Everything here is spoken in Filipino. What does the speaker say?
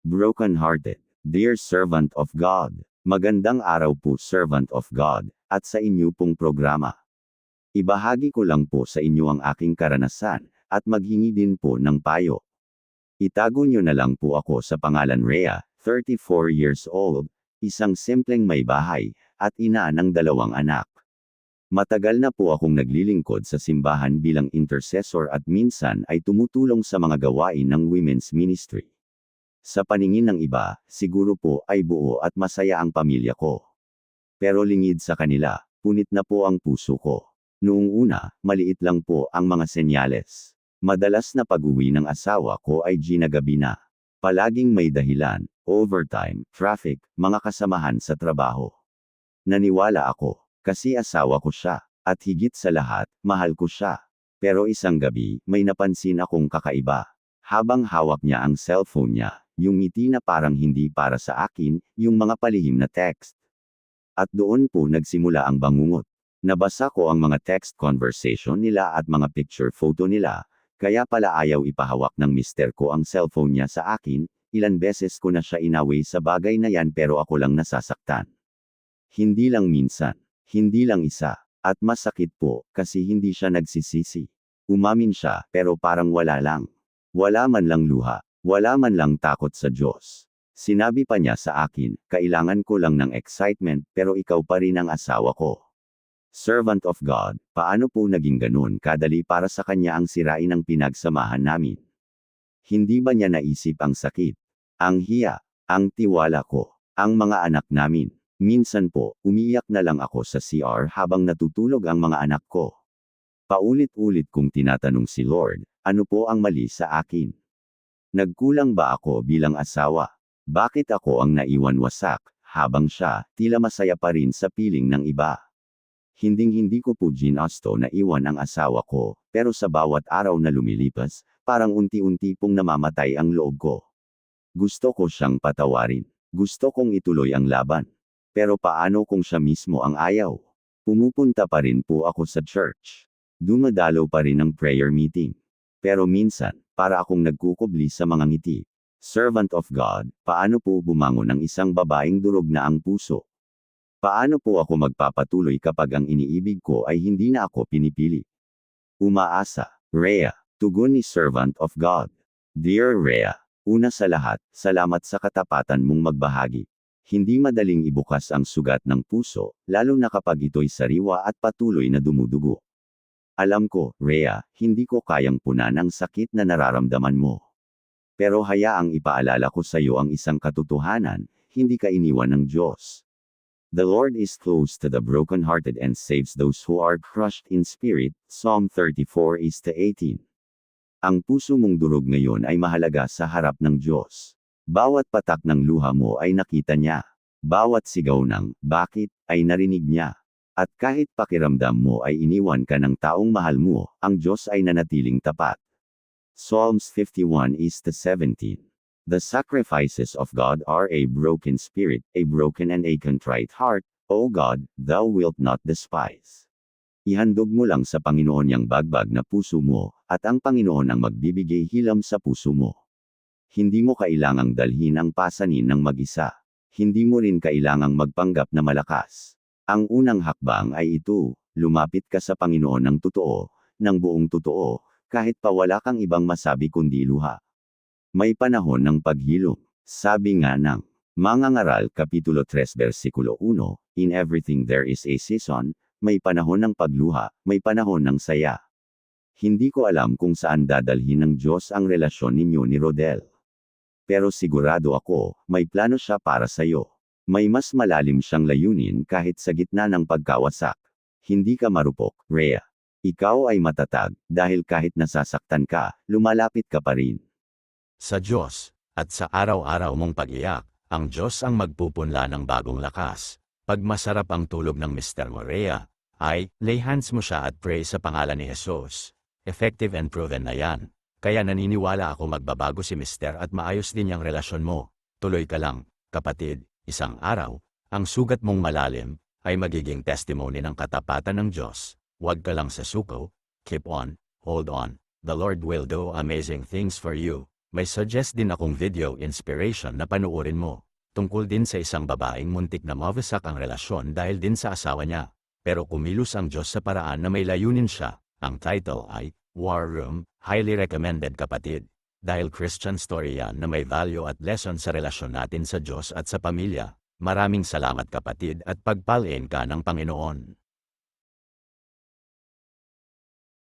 Broken-hearted, dear servant of God. Magandang araw po servant of God, at sa inyo pong programa. Ibahagi ko lang po sa inyo ang aking karanasan, at maghingi din po ng payo. Itago nyo na lang po ako sa pangalan Rhea, 34 years old, isang simpleng may bahay, at ina ng 2 anak. Matagal na po akong naglilingkod sa simbahan bilang intercessor at minsan ay tumutulong sa mga gawain ng women's ministry. Sa paningin ng iba, siguro po ay buo at masaya ang pamilya ko. Pero lingid sa kanila, punit na po ang puso ko. Noong una, maliit lang po ang mga senyales. Madalas na pag-uwi ng asawa ko ay ginagabi na. Palaging may dahilan, overtime, traffic, mga kasamahan sa trabaho. Naniwala ako, kasi asawa ko siya, at higit sa lahat, mahal ko siya. Pero isang gabi, may napansin akong kakaiba. Habang hawak niya ang cellphone niya, yung ngiti na parang hindi para sa akin, yung mga palihim na text. At doon po nagsimula ang bangungot. Nabasa ko ang mga text conversation nila at mga picture photo nila, kaya pala ayaw ipahawak ng mister ko ang cellphone niya sa akin. Ilan beses ko na siya inaway sa bagay na yan pero ako lang nasasaktan. Hindi lang minsan, hindi lang isa, at masakit po, kasi hindi siya nagsisisi. Umamin siya, pero parang wala lang. Wala man lang luha, wala man lang takot sa Diyos. Sinabi pa niya sa akin, kailangan ko lang ng excitement, pero ikaw pa rin ang asawa ko. Servant of God, paano po naging ganun kadali para sa kanya ang sirain ang pinagsamahan namin? Hindi ba niya naisip ang sakit, ang hiya, ang tiwala ko, ang mga anak namin? Minsan po, umiiyak na lang ako sa CR habang natutulog ang mga anak ko. Paulit-ulit kong tinatanong si Lord, ano po ang mali sa akin? Nagkulang ba ako bilang asawa? Bakit ako ang naiwan wasak, habang siya, tila masaya pa rin sa piling ng iba? Hinding-hindi ko po ginusto na iwan ang asawa ko, pero sa bawat araw na lumilipas, parang unti-unti pong namamatay ang loob ko. Gusto ko siyang patawarin. Gusto kong ituloy ang laban. Pero paano kung siya mismo ang ayaw? Pumupunta pa rin po ako sa church. Dumadalo pa rin ng prayer meeting. Pero minsan, para akong nagkukubli sa mga ngiti. Servant of God, paano po bumangon ng isang babaeng durog na ang puso? Paano po ako magpapatuloy kapag ang iniibig ko ay hindi na ako pinipili? Umaasa, Rhea, tugon ni Servant of God. Dear Rhea, una sa lahat, salamat sa katapatan mong magbahagi. Hindi madaling ibukas ang sugat ng puso, lalo na kapag ito'y sariwa at patuloy na dumudugo. Alam ko, Rhea, hindi ko kayang punan ang sakit na nararamdaman mo. Pero hayaang ipaalala ko sa iyo ang isang katotohanan, hindi ka iniwan ng Diyos. The Lord is close to the brokenhearted and saves those who are crushed in spirit, Psalm 34:18. Ang puso mong durog ngayon ay mahalaga sa harap ng Diyos. Bawat patak ng luha mo ay nakita niya. Bawat sigaw ng, bakit, ay narinig niya. At kahit pakiramdam mo ay iniwan ka ng taong mahal mo, ang Diyos ay nanatiling tapat. Psalms 51:17. The sacrifices of God are a broken spirit, a broken and a contrite heart, O God, thou wilt not despise. Ihandog mo lang sa Panginoon yang bagbag na puso mo, at ang Panginoon ang magbibigay hilam sa puso mo. Hindi mo kailangang dalhin ang pasanin ng mag-isa. Hindi mo rin kailangang magpanggap na malakas. Ang unang hakbang ay ito, lumapit ka sa Panginoon ng totoo, ng buong totoo, kahit pa wala kang ibang masabi kundi luha. May panahon ng paghilom. Sabi nga ng Mangangaral Kapitulo 3 versikulo 1, In everything there is a season, may panahon ng pagluha, may panahon ng saya. Hindi ko alam kung saan dadalhin ng Diyos ang relasyon ninyo ni Rodel. Pero sigurado ako, may plano siya para sa iyo. May mas malalim siyang layunin kahit sa gitna ng pagkawasak. Hindi ka marupok, Rhea. Ikaw ay matatag, dahil kahit nasasaktan ka, lumalapit ka pa rin sa Diyos, at sa araw-araw mong pag-iyak, ang Diyos ang magpupunla ng bagong lakas. Pag masarap ang tulog ng Mr. Morea, ay, lay hands mo siya at pray sa pangalan ni Jesus. Effective and proven na yan. Kaya naniniwala ako magbabago si Mr. at maayos din yung relasyon mo. Tuloy ka lang, kapatid, isang araw, ang sugat mong malalim, ay magiging testimony ng katapatan ng Diyos. Huwag ka lang sa suko, keep on, hold on, the Lord will do amazing things for you. May suggest din akong video inspiration na panuorin mo. Tungkol din sa isang babaeng muntik na mawasak ang relasyon dahil din sa asawa niya. Pero kumilos ang Diyos sa paraan na may layunin siya. Ang title ay War Room, highly recommended kapatid. Dahil Christian story yan na may value at lesson sa relasyon natin sa Diyos at sa pamilya. Maraming salamat kapatid at pagpalain ka ng Panginoon.